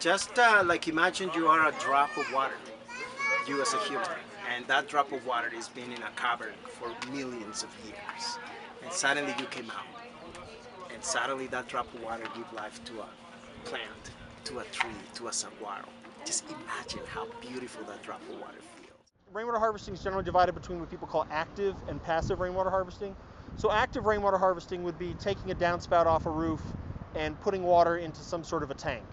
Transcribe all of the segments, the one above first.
Just like imagine you are a drop of water, you as a human, and that drop of water is been in a cavern for millions of years, and suddenly you came out, and suddenly that drop of water give life to a plant, to a tree, to a saguaro. Just imagine how beautiful that drop of water feels. Rainwater harvesting is generally divided between what people call active and passive rainwater harvesting. So active rainwater harvesting would be taking a downspout off a roof and putting water into some sort of a tank,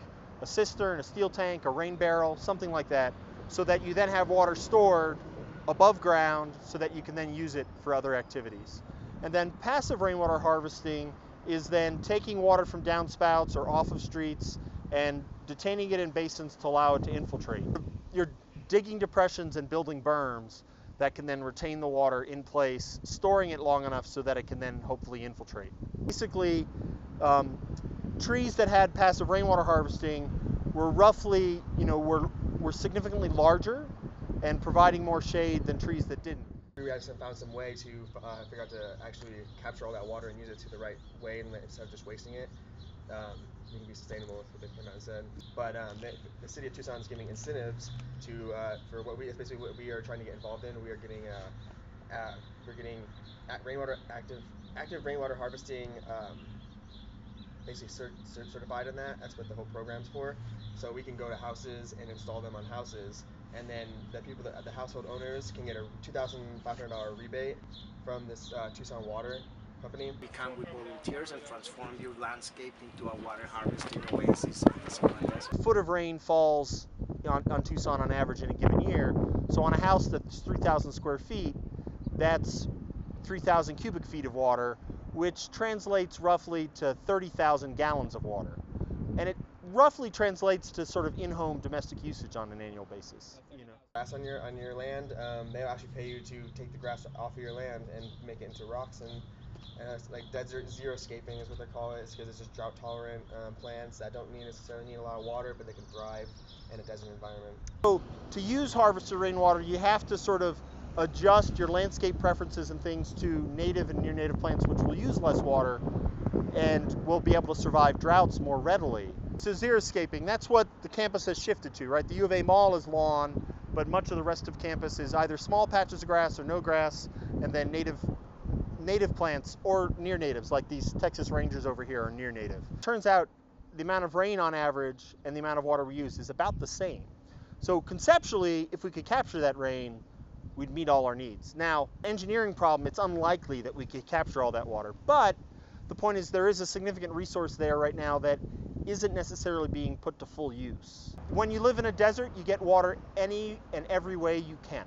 a cistern, a steel tank, a rain barrel, something like that, so that you then have water stored above ground so that you can then use it for other activities. And then passive rainwater harvesting is then taking water from downspouts or off of streets and detaining it in basins to allow it to infiltrate. You're digging depressions and building berms that can then retain the water in place, storing it long enough so that it can then hopefully infiltrate. Basically, trees that had passive rainwater harvesting were roughly, were significantly larger and providing more shade than trees that didn't. We actually found some way to figure out to actually capture all that water and use it to the right way instead of just wasting it. We can be sustainable, what they came out and said. But the city of Tucson is giving incentives to for what we are trying to get involved in. We are getting active rainwater harvesting basically certified in that. That's what the whole program's for. So we can go to houses and install them on houses, and then the household owners can get a $2,500 rebate from this Tucson Water company. We come with volunteers and transform your landscape into a water harvesting oasis. A foot of rain falls on Tucson on average in a given year. So on a house that's 3,000 square feet, that's 3,000 cubic feet of water, which translates roughly to 30,000 gallons of water. And it roughly translates to sort of in-home domestic usage on an annual basis. Grass on your land, they'll actually pay you to take the grass off of your land and make it into rocks, and it's like desert xeriscaping is what they call it. It's because it's just drought tolerant plants that don't necessarily need a lot of water, but they can thrive in a desert environment. So to use harvested rainwater, you have to sort of adjust your landscape preferences and things to native and near native plants, which will use less water and will be able to survive droughts more readily. So xeriscaping, that's what the campus has shifted to, right? The U of A Mall is lawn, but much of the rest of campus is either small patches of grass or no grass, and then native plants or near natives, like these Texas Rangers over here are near native. Turns out the amount of rain on average and the amount of water we use is about the same. So conceptually, if we could capture that rain, we'd meet all our needs. Now, engineering problem, it's unlikely that we could capture all that water, but the point is there is a significant resource there right now that isn't necessarily being put to full use. When you live in a desert, you get water any and every way you can.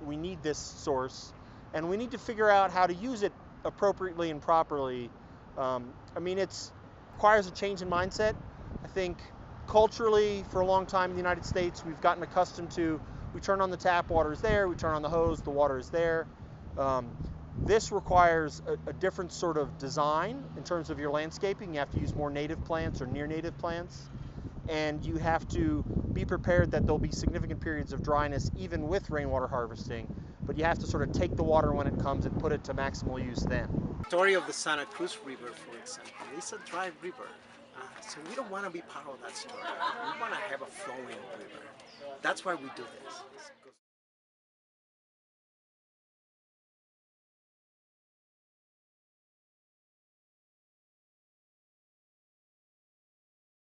We need this source, and we need to figure out how to use it appropriately and properly. It requires a change in mindset. I think culturally, for a long time in the United States, we've gotten accustomed to, we turn on the tap, water is there, we turn on the hose, the water is there. This requires a different sort of design in terms of your landscaping. You have to use more native plants or near native plants, and you have to be prepared that there'll be significant periods of dryness even with rainwater harvesting, but you have to sort of take the water when it comes and put it to maximal use then. The story of the Santa Cruz River, for example, is a dry river, so we don't want to be part of that story. We want to have a flowing river. That's why we do this.